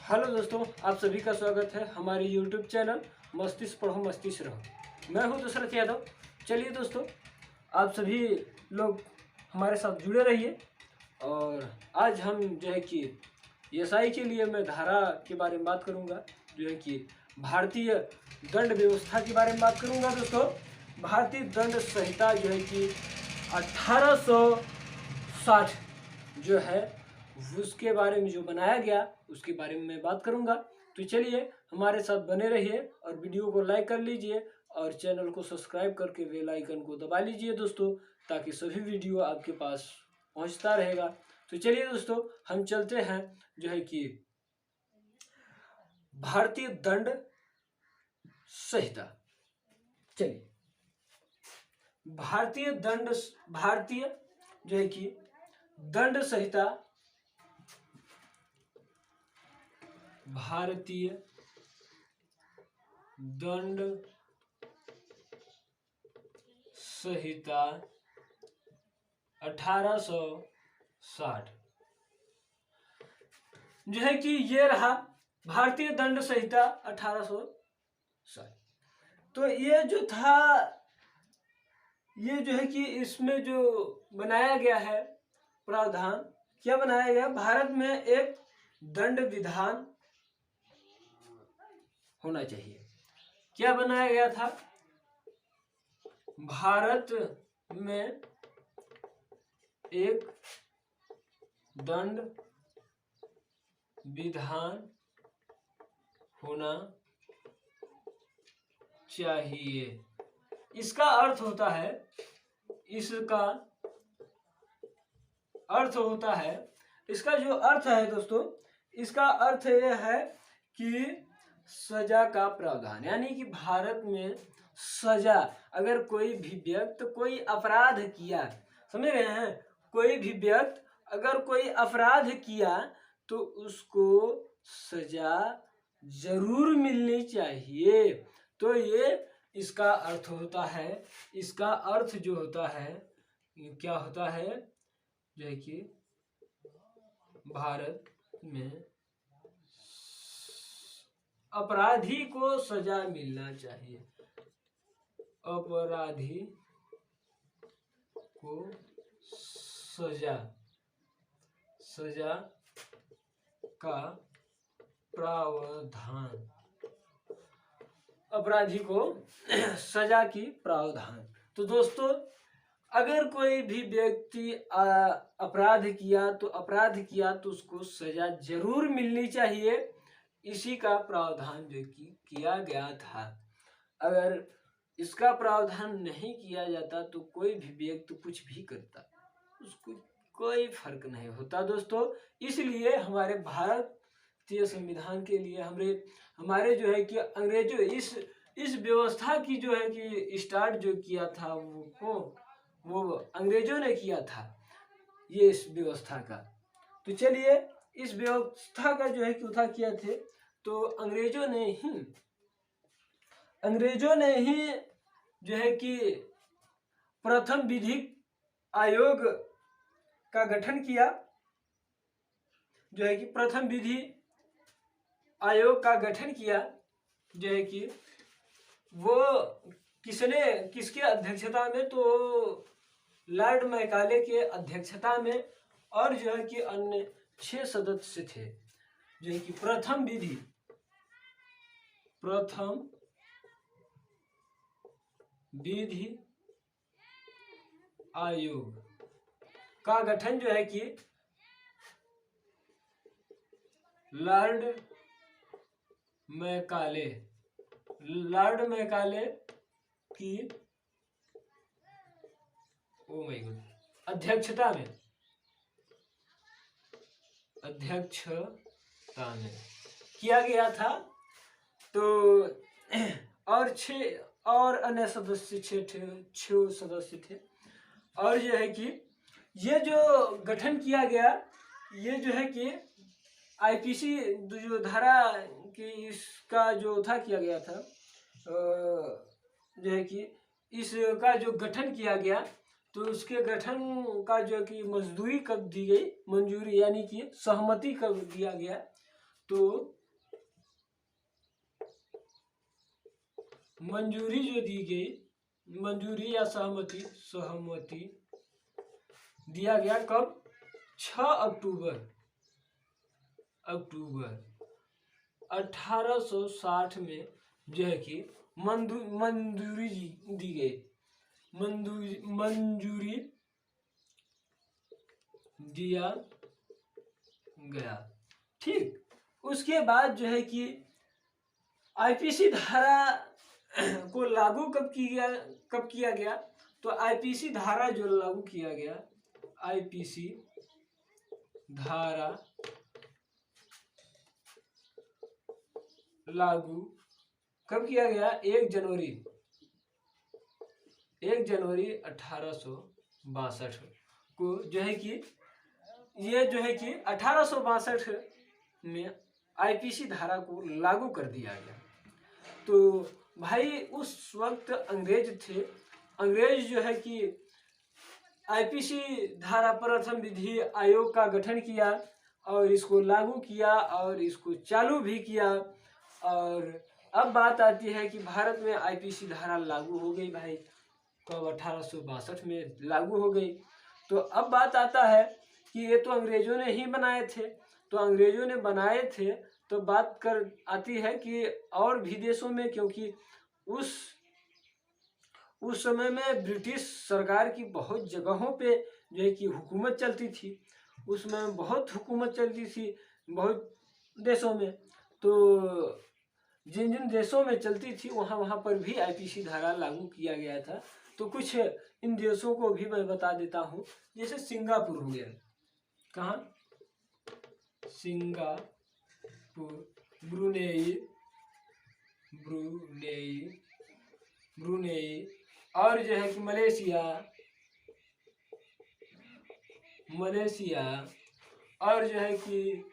Hello दोस्तों, आप सभी का स्वागत है हमारे YouTube चैनल मस्तिष्क पढ़ो मस्तिष्क रहो। मैं हूं दशरथ यादव। चलिए दोस्तों, आप सभी लोग हमारे साथ जुड़े रहिए। और आज हम जो है कि एसआई के लिए मैं धारा के बारे में बात करूंगा, जो है कि भारतीय दंड व्यवस्था के बारे में बात करूंगा। दोस्तों, भारतीय दंड संहिता जो है कि 1860 जो है उसके बारे में जो बनाया गया उसके बारे में मैं बात करूंगा। तो चलिए हमारे साथ बने रहिए और वीडियो को लाइक कर लीजिए और चैनल को सब्सक्राइब करके बेल आइकन को दबा लीजिए दोस्तों, ताकि सभी वीडियो आपके पास पहुंचता रहेगा। तो चलिए दोस्तों, हम चलते हैं जो है कि भारतीय दंड संहिता। चलिए, भारतीय जो है कि दंड संहिता भारतीय दंड संहिता 1860 जो है कि ये रहा भारतीय दंड संहिता 1860। तो ये जो था, ये जो है कि इसमें जो बनाया गया है प्रावधान, क्या बनाया गया, भारत में एक दंड विधान होना चाहिए। क्या बनाया गया था, भारत में एक दंड विधान होना चाहिए। इसका अर्थ होता है, इसका जो अर्थ है दोस्तों, इसका अर्थ यह है कि सजा का प्रावधान, यानी कि भारत में सजा, अगर कोई भी व्यक्ति कोई अपराध किया, समझ रहे हैं, कोई भी व्यक्ति अगर कोई अपराध किया तो उसको सजा जरूर मिलनी चाहिए। तो ये इसका अर्थ होता है। इसका अर्थ जो होता है, क्या होता है, जो है कि भारत में अपराधी को सजा मिलना चाहिए। अपराधी को सजा का प्रावधान, अपराधी को सजा की प्रावधान। तो दोस्तों, अगर कोई भी व्यक्ति अपराध किया तो उसको सजा जरूर मिलनी चाहिए। इसी का प्रावधान जो कि किया गया था। अगर इसका प्रावधान नहीं किया जाता तो कोई भी व्यक्ति कुछ भी करता, उसको कोई फर्क नहीं होता दोस्तों। इसलिए हमारे भारतीय संविधान के लिए हमारे जो है कि अंग्रेजों इस व्यवस्था की जो है कि स्टार्ट जो किया था वो अंग्रेजों ने किया था, ये इस व्यवस्था का। तो चलिए, इस व्यवस्था का जो है कि उठा किया थे तो अंग्रेजों ने ही जो है कि प्रथम विधिक आयोग का गठन किया, जो है कि प्रथम विधि आयोग का गठन किया, जो है कि वो किसके अध्यक्षता में, तो लॉर्ड मैकाले के अध्यक्षता में, और जो है कि अन्य 6 सदस्य थे, जो है कि प्रथम विधि आयोग का गठन जो है कि लॉर्ड मैकाले की अध्यक्षता में किया गया था। तो और 6 और अन्य सदस्य 6 सदस्य थे। और जो है कि ये जो गठन किया गया, ये जो है कि आईपीसी जो धारा की इसका जो था किया गया था, जो है कि इसका जो गठन किया गया तो उसके गठन का जो कि मजदूरी कब दी गई, मंजूरी यानी कि सहमति कब दिया गया, तो मंजूरी जो दी गई, मंजूरी या सहमति सहमति दिया गया कब? 6 अक्टूबर 1860 में जो है कि मंजूरी दी गई, मंजूरी दिया गया। ठीक, उसके बाद जो है कि आईपीसी धारा को लागू कब किया गया? तो आईपीसी धारा जो लागू किया गया, आईपीसी धारा लागू कब किया गया? 1 जनवरी 1862 को जो है कि ये जो है कि 1862 में आईपीसी धारा को लागू कर दिया गया। तो भाई उस वक्त अंग्रेज थे, अंग्रेज जो है कि आईपीसी धारा प्रथम विधि आयोग का गठन किया और इसको लागू किया और इसको चालू भी किया। और अब बात आती है कि भारत में आईपीसी धारा लागू हो गई भाई, कब? 1862 में लागू हो गई। तो अब बात आता है कि ये तो अंग्रेजों ने ही बनाए थे, तो अंग्रेजों ने बनाए थे तो बात कर आती है कि और भी देशों में, क्योंकि उस समय में ब्रिटिश सरकार की बहुत जगहों पे जो है कि हुकूमत चलती थी, उसमें बहुत हुकूमत चलती थी बहुत देशों में। तो जिन जिन देशों में चलती थी वहाँ पर भी आईपीसी धारा लागू किया गया था। तो कुछ इन देशों को भी मैं बता देता हूँ, जैसे सिंगापुर हो गया। कहाँ? सिंगापुर, ब्रुनेई और जो है कि मलेशिया और जो है कि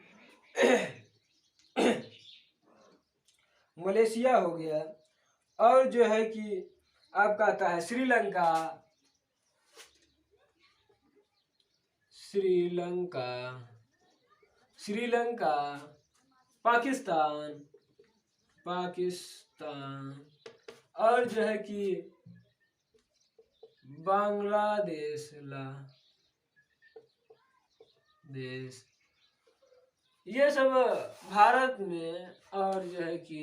मलेशिया हो गया और जो है कि आपका आता है श्रीलंका, पाकिस्तान और जो है कि बांग्लादेश ये सब भारत में और जो है कि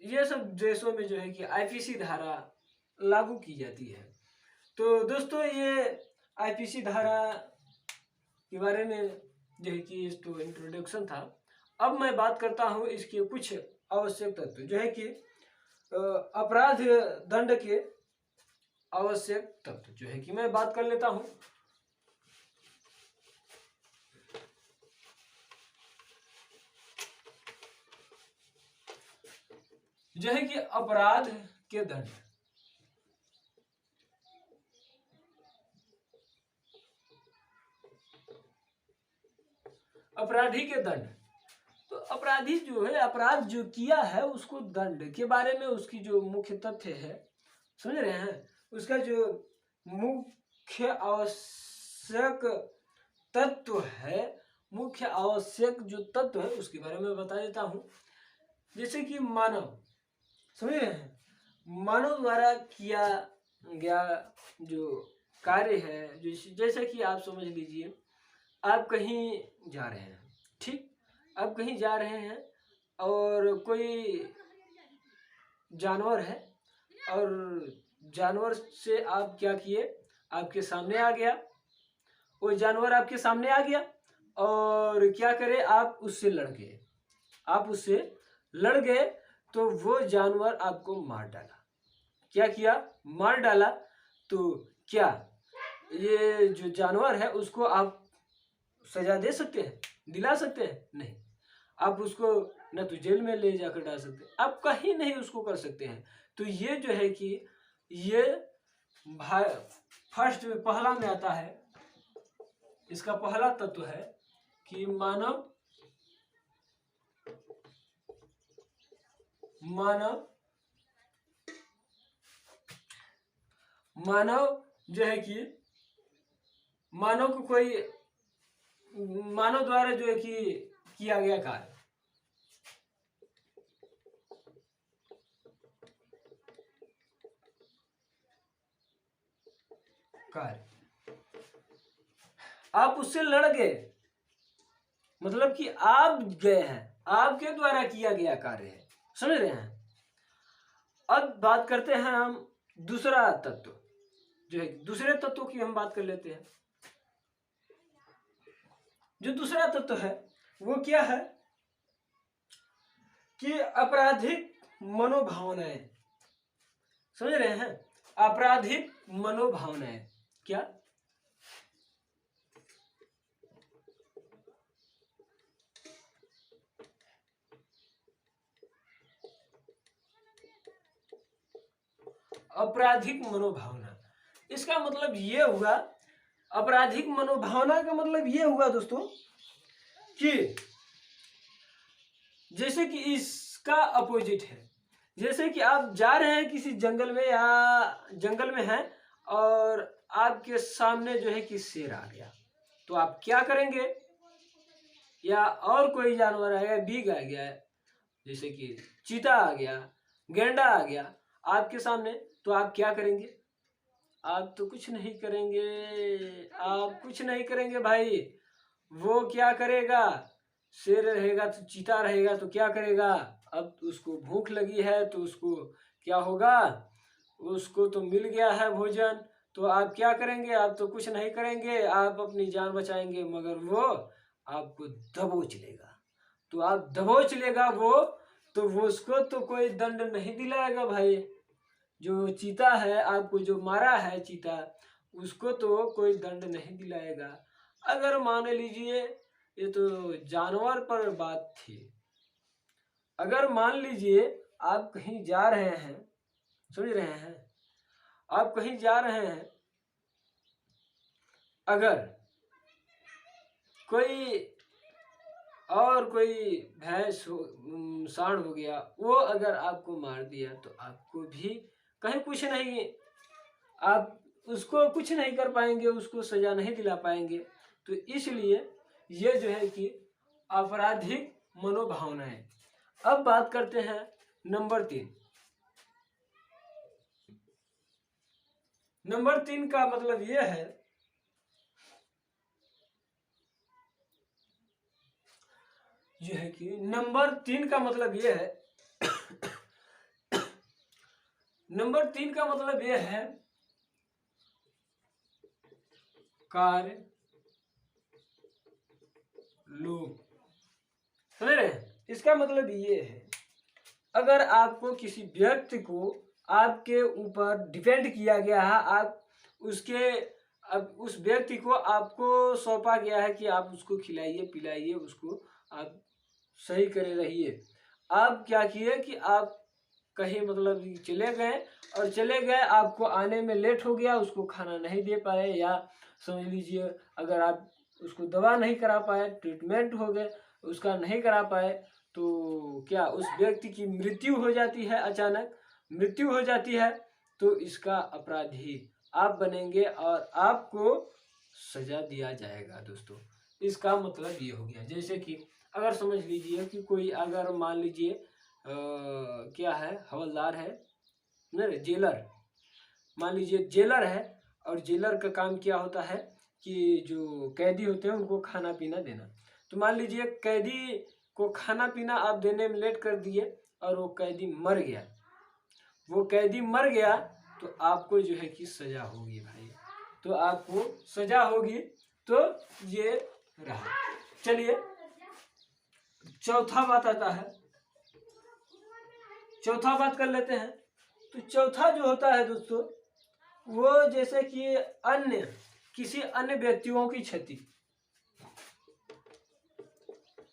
ये सब देशों में जो है कि आईपीसी धारा लागू की जाती है। तो दोस्तों ये आईपीसी धारा के बारे में जो है कि तो इंट्रोडक्शन था। अब मैं बात करता हूँ इसके कुछ आवश्यक तत्व, जो है कि अपराध दंड के आवश्यक तत्व जो है कि मैं बात कर लेता हूँ। जो है कि अपराध के दंड, अपराधी के दंड। तो अपराधी जो है अपराध जो किया है उसको दंड के बारे में उसकी जो मुख्य तथ्य है, समझ रहे हैं, उसका जो मुख्य आवश्यक तत्व है, मुख्य आवश्यक जो तत्व है उसके बारे में बता देता हूं। जैसे कि मानव, समझ रहे हैं, मानव द्वारा किया गया जो कार्य है, जैसे कि आप समझ लीजिए आप कहीं जा रहे हैं, ठीक, आप कहीं जा रहे हैं और कोई जानवर है और जानवर से आप क्या किए, आपके सामने आ गया, वो जानवर आपके सामने आ गया और क्या करे, आप उससे लड़ गए तो वो जानवर आपको मार डाला। क्या किया? मार डाला। तो क्या ये जो जानवर है उसको आप सजा दे सकते हैं, दिला सकते हैं? नहीं। आप उसको न तो जेल में ले जाकर डाल सकते हैं, आप कहीं नहीं उसको कर सकते हैं। तो ये जो है कि ये फर्स्ट में पहला में आता है, इसका पहला तत्व है कि मानव जो है कि मानव द्वारा जो है कि किया गया कार्य। आप उससे लड़ गए, मतलब कि आप गए हैं, आपके द्वारा किया गया कार्य है, समझ रहे हैं। अब बात करते हैं हम दूसरा तत्व, जो है दूसरे तत्व की हम बात कर लेते हैं। जो दूसरा तत्व है वो क्या है कि आपराधिक मनोभावनाएं, समझ रहे हैं। आपराधिक मनोभावनाएं क्या? आपराधिक मनोभावना, इसका मतलब ये हुआ, आपराधिक मनोभावना का मतलब ये हुआ दोस्तों कि जैसे कि इसका अपोजिट है। जैसे कि आप जा रहे हैं किसी जंगल में, या जंगल में हैं और आपके सामने जो है कि शेर आ गया, तो आप क्या करेंगे? या और कोई जानवर आ गया, बीग आ गया, जैसे कि चीता आ गया, गैंडा आ गया आपके सामने, तो आप क्या करेंगे? आप तो कुछ नहीं करेंगे, आप कुछ नहीं करेंगे भाई। वो क्या करेगा? शेर रहेगा तो चीता रहेगा तो क्या करेगा? अब उसको भूख लगी है तो उसको क्या होगा? उसको तो मिल गया है भोजन, तो आप क्या करेंगे? आप तो कुछ नहीं करेंगे, आप अपनी जान बचाएंगे, मगर वो आपको दबोच लेगा। तो आप दबोच लेगा वो, तो वो उसको तो कोई दंड नहीं दिलाएगा भाई। जो चीता है, आपको जो मारा है चीता, उसको तो कोई दंड नहीं दिलाएगा। अगर मान लीजिए, ये तो जानवर पर बात थी, अगर मान लीजिए आप कहीं जा रहे हैं, समझ रहे हैं, आप कहीं जा रहे हैं, अगर कोई और कोई भैंस सांड हो गया, वो अगर आपको मार दिया तो आपको भी कहीं कुछ नहीं, आप उसको कुछ नहीं कर पाएंगे, उसको सजा नहीं दिला पाएंगे। तो इसलिए ये जो है कि आपराधिक मनोभावनाएं। अब बात करते हैं नंबर 3। नंबर 3 का मतलब यह है, यह है कि नंबर 3 का मतलब यह है नंबर 3 का मतलब यह है कार्य लोग, समझ रहे हैं। इसका मतलब ये है, अगर आपको किसी व्यक्ति को आपके ऊपर डिपेंड किया गया है, आप उसके, अब उस व्यक्ति को आपको सौंपा गया है कि आप उसको खिलाइए पिलाइए, उसको आप सही करे रहिए। आप क्या किए कि आप कहीं मतलब चले गए, और चले गए, आपको आने में लेट हो गया, उसको खाना नहीं दे पाए, या समझ लीजिए अगर आप उसको दवा नहीं करा पाए, ट्रीटमेंट हो गए उसका नहीं करा पाए, तो क्या उस व्यक्ति की मृत्यु हो जाती है, अचानक मृत्यु हो जाती है, तो इसका अपराधी आप बनेंगे और आपको सजा दिया जाएगा दोस्तों। इसका मतलब ये हो गया, जैसे कि अगर समझ लीजिए कि कोई, अगर मान लीजिए क्या है, हवलदार है, नहीं जेलर, मान लीजिए जेलर है, और जेलर का काम क्या होता है कि जो कैदी होते हैं उनको खाना पीना देना। तो मान लीजिए कैदी को खाना पीना आप देने में लेट कर दिए और वो कैदी मर गया, वो कैदी मर गया, तो आपको जो है कि सजा होगी भाई, तो आपको सजा होगी। तो ये रहा। चलिए चौथा बात आता है, चौथा बात कर लेते हैं। तो चौथा जो होता है दोस्तों, वो जैसे कि अन्य किसी अन्य व्यक्तियों की क्षति,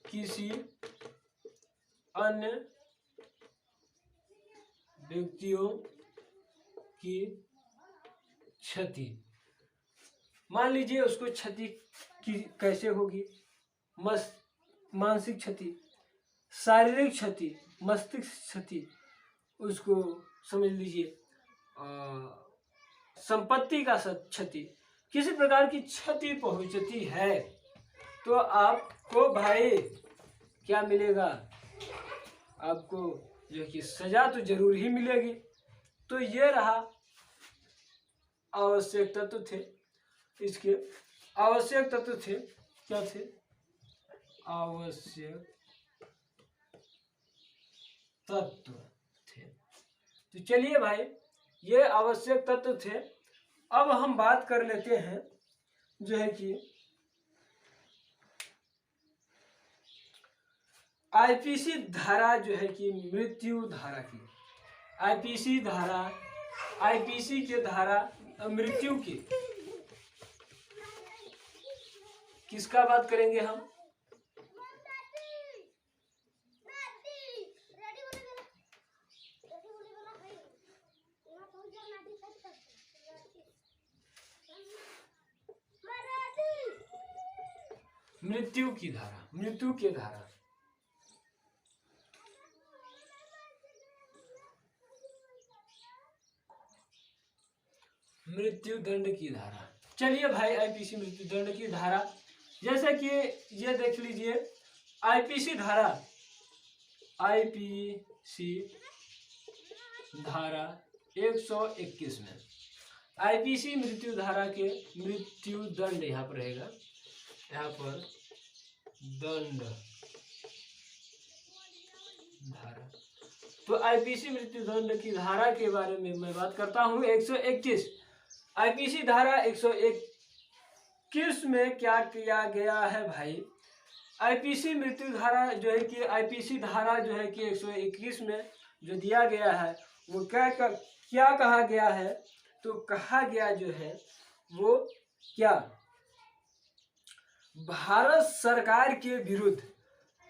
किसी अन्य व्यक्तियों की क्षति। मान लीजिए उसको क्षति की कैसे होगी? मानसिक क्षति, शारीरिक क्षति, मस्तिष्क क्षति, उसको समझ लीजिए संपत्ति का क्षति, किसी प्रकार की क्षति पहुंचती है, तो आपको भाई क्या मिलेगा, आपको जो है कि सजा तो जरूर ही मिलेगी। तो ये रहा आवश्यक तत्व थे, इसके आवश्यक तत्व थे, क्या थे, आवश्यक तत्व थे। तो चलिए भाई, ये आवश्यक तत्व थे। अब हम बात कर लेते हैं जो है कि आईपीसी धारा जो है कि मृत्यु धारा की, आईपीसी धारा, आईपीसी के धारा मृत्यु की, किसका बात करेंगे हम, मृत्यु की धारा, मृत्यु के धारा। मृत्यु दंड की धारा। चलिए भाई, आईपीसी मृत्यु दंड की धारा, जैसे कि ये देख लीजिए, आईपीसी धारा, आईपीसी धारा 121 में आईपीसी मृत्यु धारा के मृत्यु दंड यहाँ पर रहेगा, यहाँ पर दंड धारा। तो आईपीसी मृत्यु दंड की धारा के बारे में मैं बात करता हूँ। 121 आईपीसी धारा 121 में क्या किया गया है भाई, आईपीसी मृत्यु धारा जो है कि आईपीसी धारा जो है कि 121 में जो दिया गया है वो क्या कहा गया है, तो कहा गया जो है वो क्या, भारत सरकार के विरुद्ध,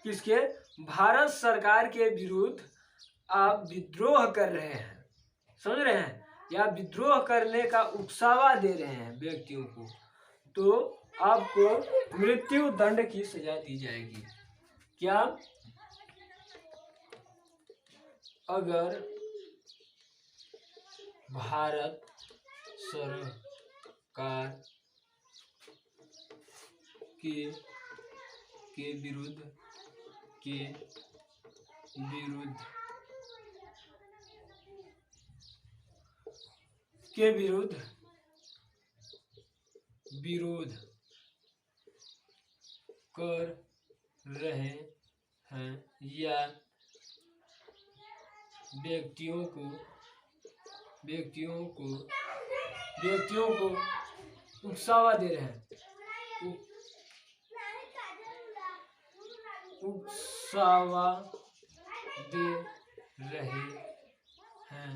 किसके, भारत सरकार के विरुद्ध आप विद्रोह कर रहे हैं, समझ रहे हैं, या विद्रोह करने का उकसावा दे रहे हैं व्यक्तियों को, तो आपको मृत्यु दंड की सजा दी जाएगी। क्या, अगर भारत सरकार के विरुद्ध विरोध कर रहे हैं या व्यक्तियों को उकसावा दे रहे हैं, उकसावा दे रहे हैं,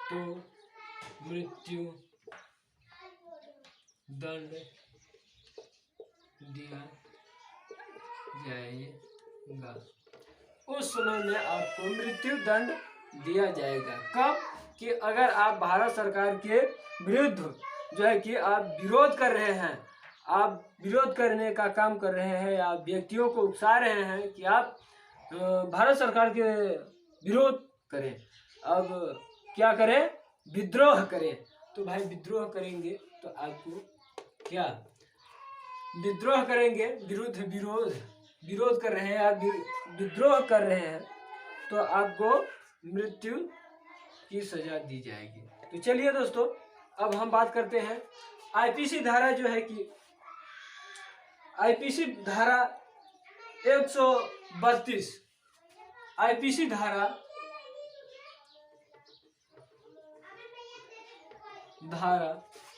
तो मृत्यु दंड दिया जाएगा। उस समय में आपको मृत्यु दंड दिया जाएगा। कब, कि अगर आप भारत सरकार के विरुद्ध जो है कि आप विरोध कर रहे हैं, आप विरोध करने का काम कर रहे हैं, या व्यक्तियों को उकसा रहे हैं कि आप भारत सरकार के विरोध करें, अब क्या करें, विद्रोह करें। तो भाई विद्रोह करेंगे तो आपको क्या, विद्रोह करेंगे, विरोध कर रहे हैं, आप विद्रोह कर रहे हैं, तो आपको मृत्यु की सजा दी जाएगी। तो चलिए दोस्तों, अब हम बात करते हैं आईपीसी धारा जो है कि आईपीसी धारा 132, आईपीसी धारा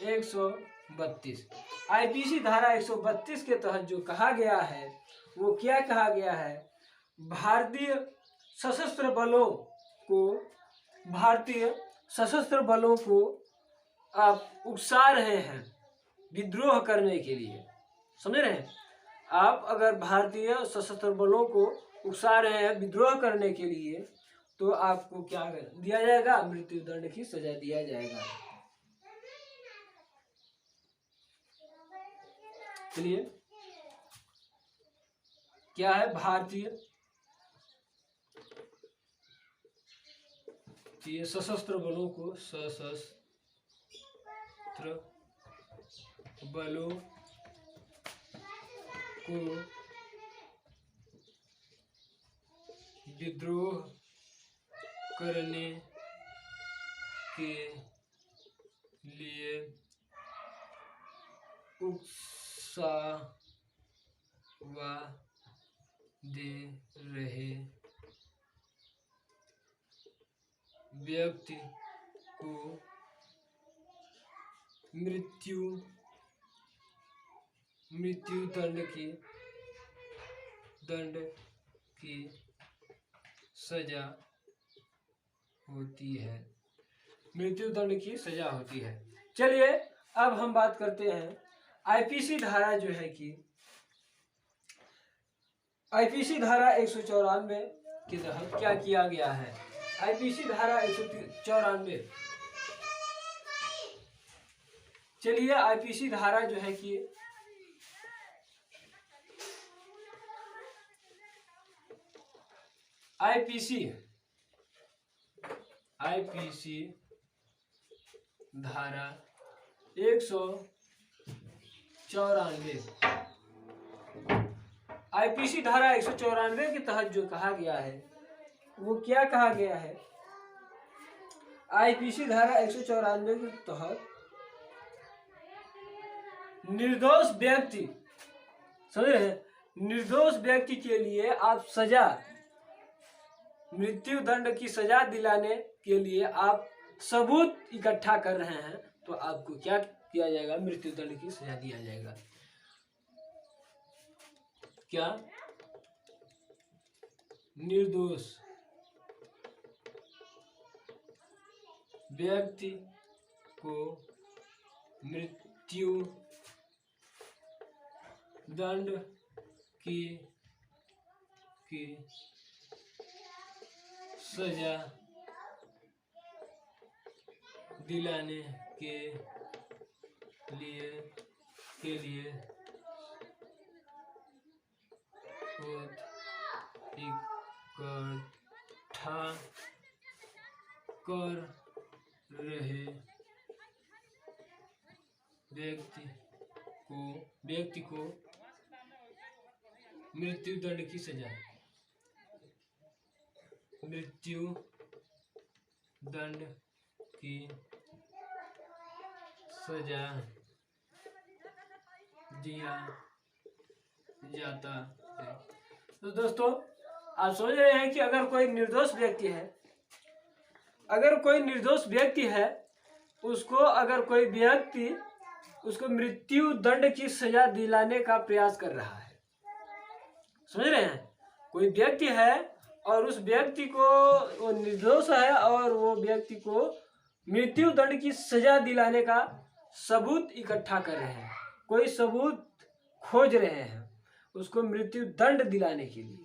132, आईपीसी धारा 132 के तहत जो कहा गया है वो क्या कहा गया है, भारतीय सशस्त्र बलों को आप उकसा रहे हैं विद्रोह करने के लिए, समझ रहे हैं, आप अगर भारतीय सशस्त्र बलों को उकसा रहे हैं विद्रोह करने के लिए, तो आपको क्या दिया जाएगा, मृत्यु दंड की सजा दिया जाएगा। चलिए, क्या है, भारतीय सशस्त्र बलों को विद्रोह करने के लिए उकसावा दे रहे व्यक्ति को मृत्युदंड की सजा होती है। मृत्युदंड की सजा होती है। चलिए अब हम बात करते हैं आईपीसी धारा जो है कि आईपीसी धारा 194 के तहत क्या किया गया है। आईपीसी धारा 194, चलिए आईपीसी धारा जो है कि आईपीसी धारा 194, आईपीसी धारा 194 के तहत जो कहा गया है वो क्या कहा गया है। आईपीसी धारा 194 के तहत निर्दोष व्यक्ति, समझ रहे हैं, निर्दोष व्यक्ति के लिए आप सजा, मृत्यु दंड की सजा दिलाने के लिए आप सबूत इकट्ठा कर रहे हैं तो आपको क्या किया जाएगा, मृत्यु दंड की सजा दिया जाएगा। क्या निर्दोष व्यक्ति को मृत्यु दंड की सजा दिलाने के लिए इकट्ठा कर रहे व्यक्ति को मृत्यु दंड की सजा दिया जाता है। तो दोस्तों आप सोच रहे हैं कि अगर कोई निर्दोष व्यक्ति है, उसको अगर कोई व्यक्ति उसको मृत्यु दंड की सजा दिलाने का प्रयास कर रहा है, समझ रहे हैं, कोई व्यक्ति है और उस व्यक्ति को, वो निर्दोष है और वो व्यक्ति को मृत्यु दंड की सजा दिलाने का सबूत इकट्ठा कर रहे हैं, कोई सबूत खोज रहे हैं उसको मृत्यु दंड दिलाने के लिए,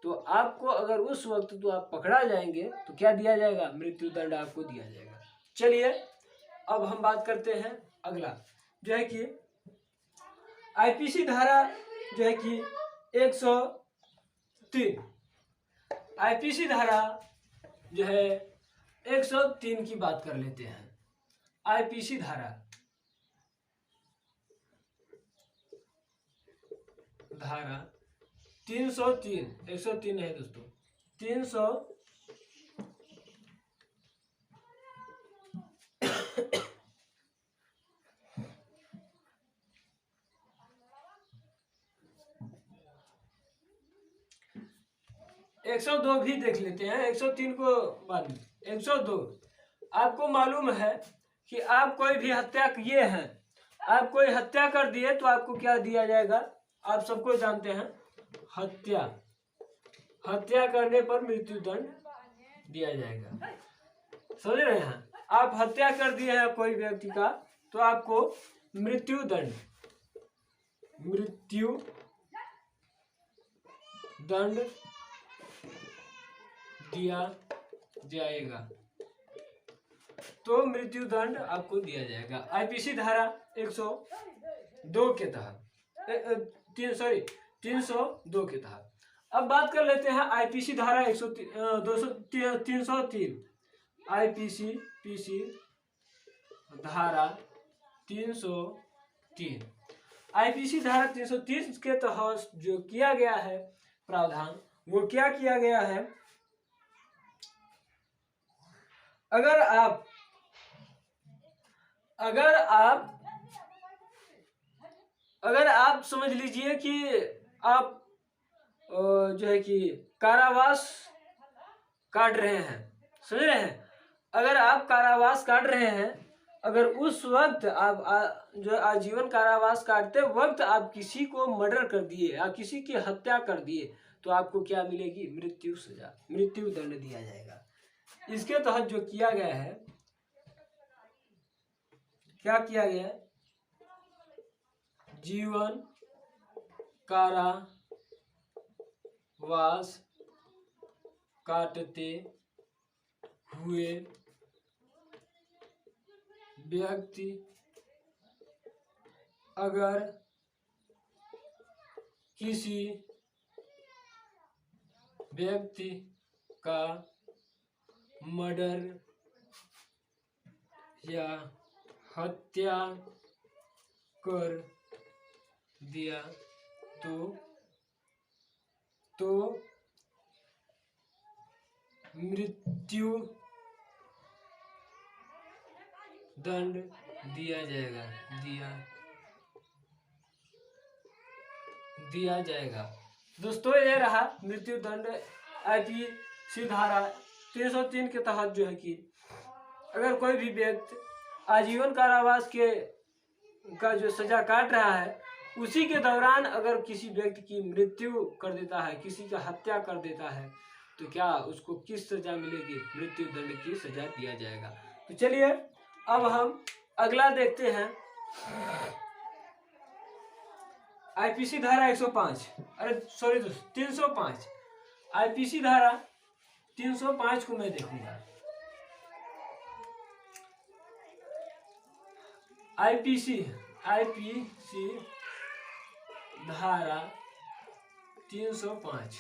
तो आपको अगर उस वक्त तो आप पकड़ा जाएंगे तो क्या दिया जाएगा, मृत्यु दंड आपको दिया जाएगा। चलिए अब हम बात करते हैं अगला जो है कि आईपीसी धारा जो है कि 103, आईपीसी धारा जो है 103 की बात कर लेते हैं। आईपीसी धारा 303, 103 है दोस्तों, 300 102 भी देख लेते हैं, 103 को बाद में। 102 आपको मालूम है कि आप कोई भी हत्या किए हैं, आप कोई हत्या कर दिए तो आपको क्या दिया जाएगा, आप सबको जानते हैं, हत्या करने पर मृत्यु दंड दिया जाएगा। समझ रहे हैं, आप हत्या कर दिए हैं कोई व्यक्ति का तो आपको मृत्यु दंड दिया जाएगा, तो मृत्यु दंड आपको दिया जाएगा। आईपीसी धारा 102 के तहत 302 के तहत। अब बात कर लेते हैं आईपीसी धारा 303, आईपीसी धारा 303, आईपीसी धारा 330 के तहत जो किया गया है प्रावधान, वो क्या किया गया है, अगर आप अगर आप अगर आप समझ लीजिए कि आप जो है कि कारावास काट रहे हैं, समझ रहे हैं, अगर आप कारावास काट रहे हैं, अगर उस वक्त आप जो आजीवन कारावास काटते वक्त आप किसी को मर्डर कर दिए, आप किसी की हत्या कर दिए, तो आपको क्या मिलेगी? मृत्यु सजा, मृत्यु दंड दिया जाएगा। इसके तहत जो किया गया है, क्या किया गया है? जीवन कारावास काटते हुए व्यक्ति अगर किसी व्यक्ति का मर्डर या हत्या कर दिया तो मृत्यु दंड दिया जाएगा। दोस्तों, ये रहा मृत्यु दंड। आईपीसी धारा 303 के तहत जो है कि अगर कोई भी व्यक्ति आजीवन कारावास का जो सजा काट रहा है, उसी के दौरान अगर किसी व्यक्ति की मृत्यु कर देता है, किसी का हत्या कर देता है, तो क्या उसको किस सजा मिलेगी? मृत्यु दंड की सजा दिया जाएगा। तो चलिए अब हम अगला देखते हैं। आईपीसी धारा 105, अरे सॉरी दोस्त, 305। आईपीसी धारा 305 को मैं देखूंगा। आईपीसी धारा 305,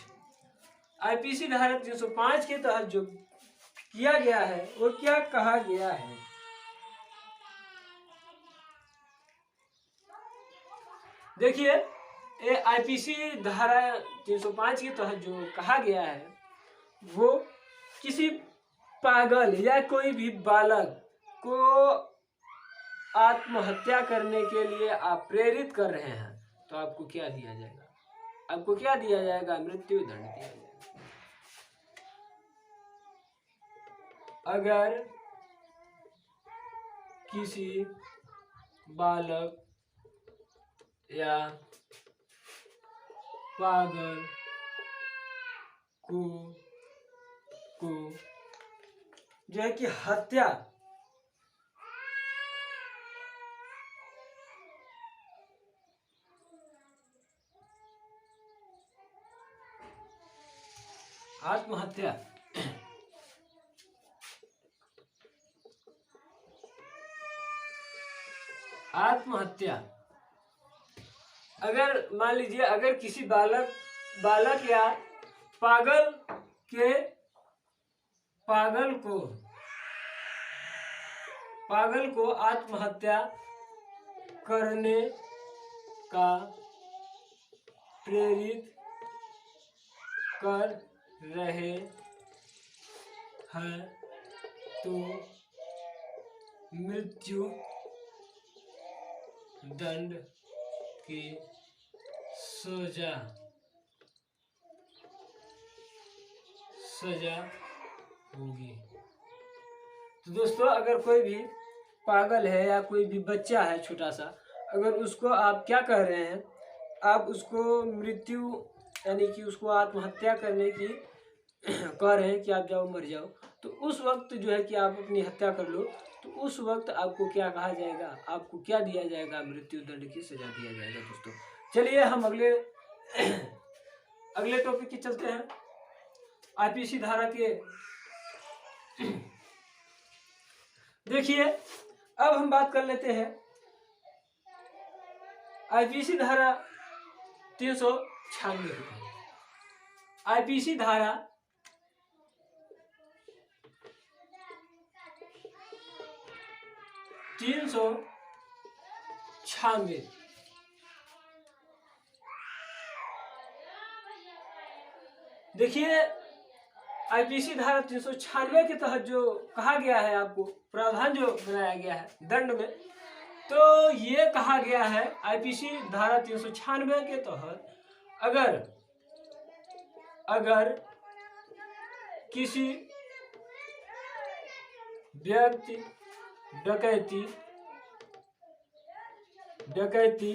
आईपीसी धारा 305 के तहत जो किया गया है वो क्या कहा गया है? देखिए, ये आईपीसी धारा 305 के तहत जो कहा गया है वो किसी पागल या कोई भी बालक को आत्महत्या करने के लिए आप प्रेरित कर रहे हैं, तो आपको क्या दिया जाएगा? आपको क्या दिया जाएगा? मृत्यु दंड दिया जाएगा। अगर किसी बालक या पागल को जो है कि हत्या आत्महत्या अगर मान लीजिए, अगर किसी बालक या पागल को आत्महत्या करने का प्रेरित कर रहे हैं, तो मृत्यु दंड की सजा होगी। तो दोस्तों, अगर कोई भी पागल है या कोई भी बच्चा है छोटा सा, अगर उसको आप क्या कह रहे हैं, आप उसको मृत्यु यानी कि उसको आत्महत्या करने की कह रहे हैं कि आप जाओ मर जाओ, तो उस वक्त जो है कि आप अपनी हत्या कर लो, तो उस वक्त आपको क्या कहा जाएगा? आपको क्या दिया जाएगा? मृत्यु दंड की सजा दिया जाएगा। दोस्तों, चलिए हम अगले टॉपिक की चलते हैं। आईपीसी धारा के देखिए, अब हम बात कर लेते हैं आईपीसी धारा 396। आईपीसी धारा 396 देखिए, आईपीसी धारा 396 के तहत जो कहा गया है, आपको प्रावधान जो बनाया गया है दंड में, तो ये कहा गया है आईपीसी धारा 396 के तहत अगर किसी व्यक्ति डकैती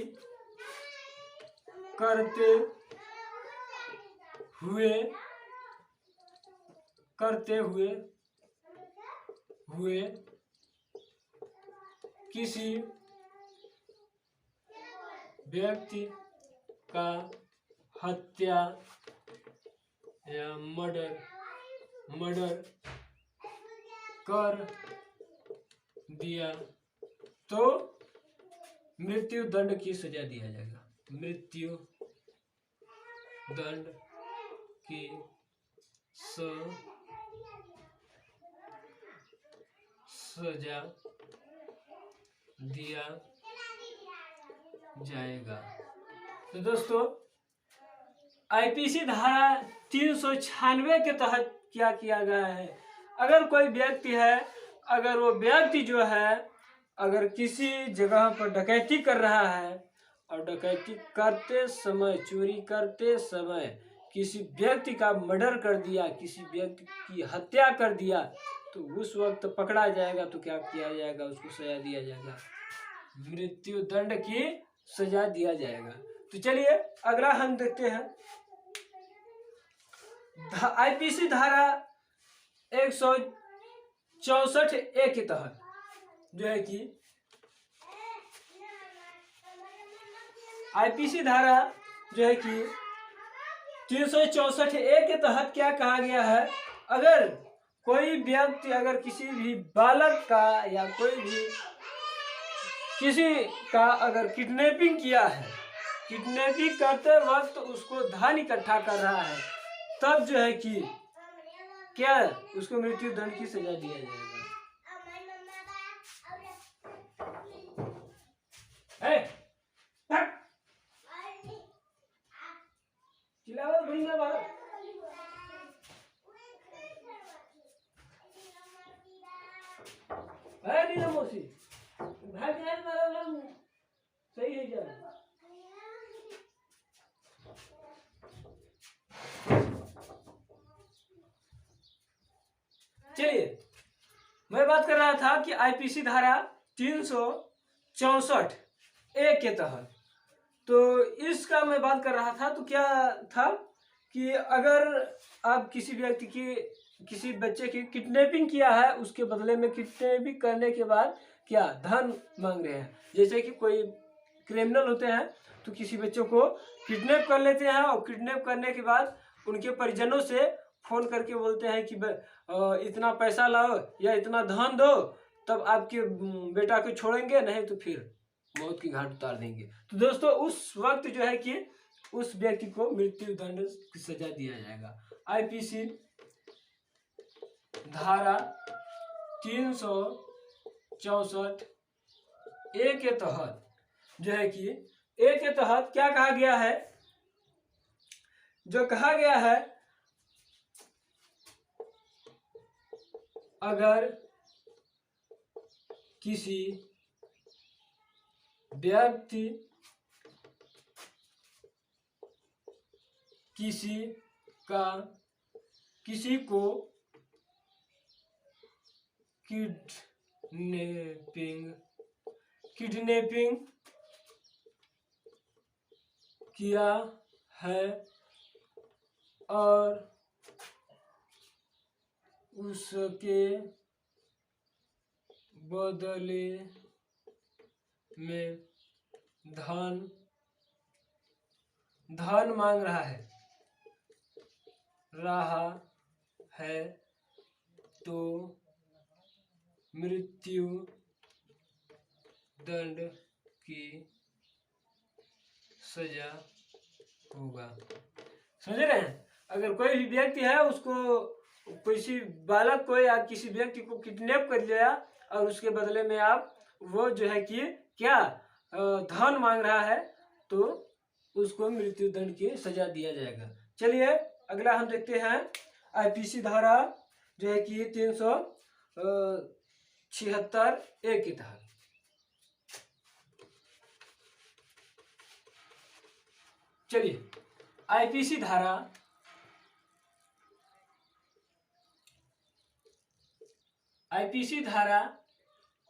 करते हुए किसी व्यक्ति का हत्या या मर्डर कर दिया तो मृत्यु दंड की सजा दिया जाएगा। मृत्यु दंड की सजा दिया जाएगा। तो दोस्तों, आईपीसी धारा 396 के तहत क्या किया गया है, अगर कोई व्यक्ति है, अगर वो व्यक्ति जो है अगर किसी जगह पर डकैती कर रहा है और डकैती करते समय, चोरी करते समय किसी व्यक्ति का मर्डर कर दिया, किसी व्यक्ति की हत्या कर दिया, तो उस वक्त पकड़ा जाएगा तो क्या किया जाएगा, उसको सजा दिया जाएगा, मृत्यु दंड की सजा दिया जाएगा। तो चलिए अगला हम देखते हैं आईपीसी धारा 164A के तहत जो है कि आईपीसी धारा जो है कि 364A के तहत क्या कहा गया है, अगर कोई व्यक्ति अगर किसी भी बालक का या कोई भी किसी का अगर किडनैपिंग किया है, किडनैपिंग करते वक्त उसको धन इकट्ठा कर रहा है, तब जो है कि क्या उसको मृत्यु दंड की सजा दिया जाएगा। सही है क्या? चलिए, मैं बात कर रहा था कि आईपीसी धारा 364A के तहत, तो इसका मैं बात कर रहा था, तो क्या था कि अगर आप किसी व्यक्ति की, किसी बच्चे की किडनैपिंग किया है, उसके बदले में किडनैपिंग करने के बाद क्या धन मांग रहे हैं, जैसे कि कोई क्रिमिनल होते हैं तो किसी बच्चों को किडनैप कर लेते हैं और किडनैप करने के बाद उनके परिजनों से फोन करके बोलते हैं कि इतना पैसा लाओ या इतना धन दो, तब आपके बेटा को छोड़ेंगे, नहीं तो फिर मौत की घाट उतार देंगे। तो दोस्तों, उस वक्त जो है कि उस व्यक्ति को मृत्यु दंड की सजा दिया जाएगा। आईपीसी धारा 364A के तहत जो है कि ए के तहत क्या कहा गया है, जो कहा गया है अगर किसी व्यक्ति किसी को किडनैपिंग किया है और उसके बदले में धन मांग रहा है तो मृत्यु दंड की सजा होगा। समझ रहे हैं? अगर कोई भी व्यक्ति है, उसको किसी बालक को या किसी व्यक्ति को किडनैप कर लिया और उसके बदले में आप वो जो है कि क्या धन मांग रहा है, तो उसको मृत्यु दंड की सजा दिया जाएगा। चलिए अगला हम देखते हैं आईपीसी धारा जो है कि 376A के तहत। चलिए आईपीसी धारा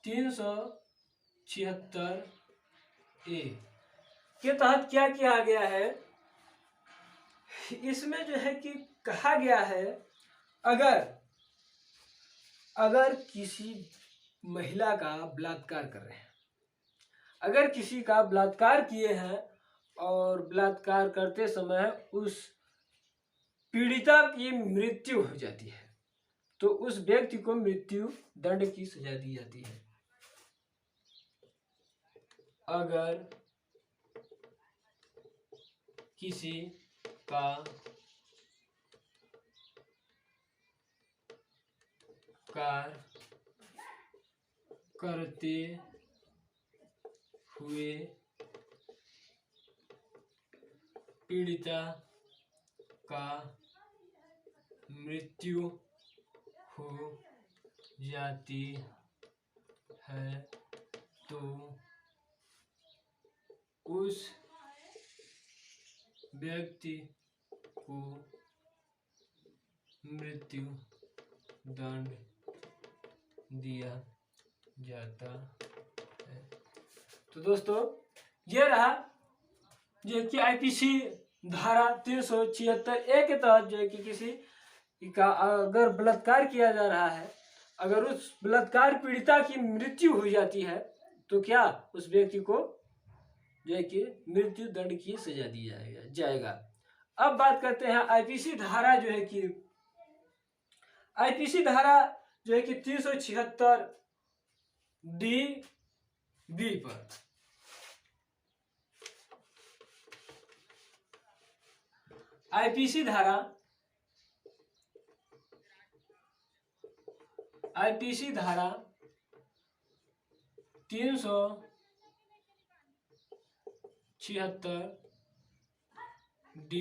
376A के तहत क्या किया गया है, इसमें जो है कि कहा गया है अगर किसी महिला का बलात्कार कर रहे हैं, अगर किसी का बलात्कार किए हैं और बलात्कार करते समय उस पीड़िता की मृत्यु हो जाती है तो उस व्यक्ति को मृत्यु दंड की सजा दी जाती है। अगर किसी का कार्य करते हुए पीड़िता का मृत्यु हो जाती है तो उस व्यक्ति को मृत्यु दंड दिया जाता है। तो दोस्तों ये रहा जो कि आईपीसी धारा 376A के तहत जो है कि किसी का अगर बलात्कार किया जा रहा है, अगर उस बलात्कार पीड़िता की मृत्यु हो जाती है तो क्या उस व्यक्ति को जो है कि मृत्यु दंड की सजा दी जाएगा। अब बात करते हैं आईपीसी धारा जो है कि आईपीसी धारा जो है कि 376D पर। आईपीसी धारा 376D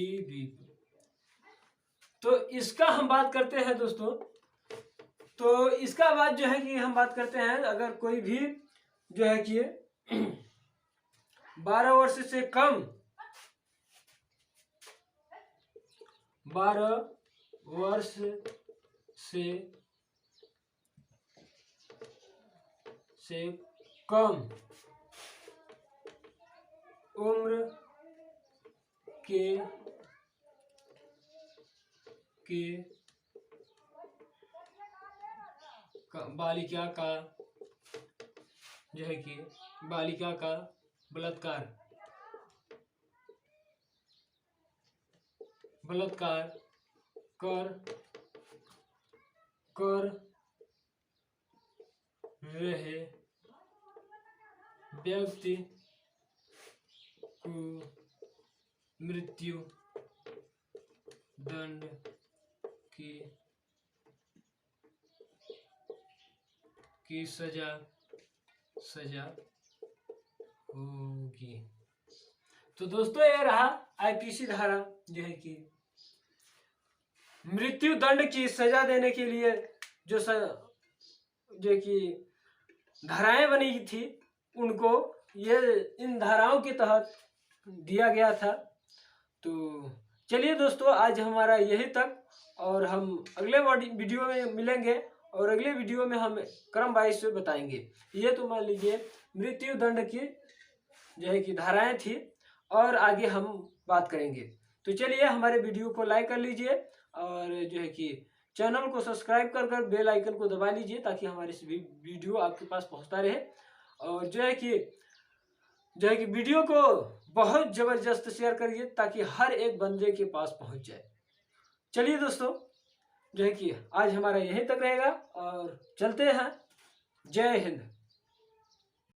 तो इसका हम बात करते हैं दोस्तों। तो इसका बात जो है कि हम बात करते हैं अगर कोई भी जो है कि 12 वर्ष से कम 12 वर्ष से कम उम्र के बालिका का जो है कि बालिका का बलात्कार कर रहे व्यक्ति को मृत्यु दंड की सजा होगी। तो दोस्तों ये रहा आईपीसी धारा जो है कि मृत्यु दंड की सजा देने के लिए जो कि धाराएं बनी थी उनको ये इन धाराओं के तहत दिया गया था। तो चलिए दोस्तों आज हमारा यही तक, और हम अगले वीडियो में मिलेंगे और अगले वीडियो में हम क्रम वाइज से बताएंगे। ये तो मान लीजिए मृत्यु दंड की जो है कि धाराएं थी और आगे हम बात करेंगे। तो चलिए हमारे वीडियो को लाइक कर लीजिए और जो है कि चैनल को सब्सक्राइब कर बेल आइकन को दबा लीजिए ताकि हमारे वीडियो आपके पास पहुंचता रहे। और जो है कि वीडियो को बहुत ज़बरदस्त शेयर करिए ताकि हर एक बंदे के पास पहुंच जाए। चलिए दोस्तों जो है कि आज हमारा यहीं तक रहेगा और चलते हैं। जय हिंद।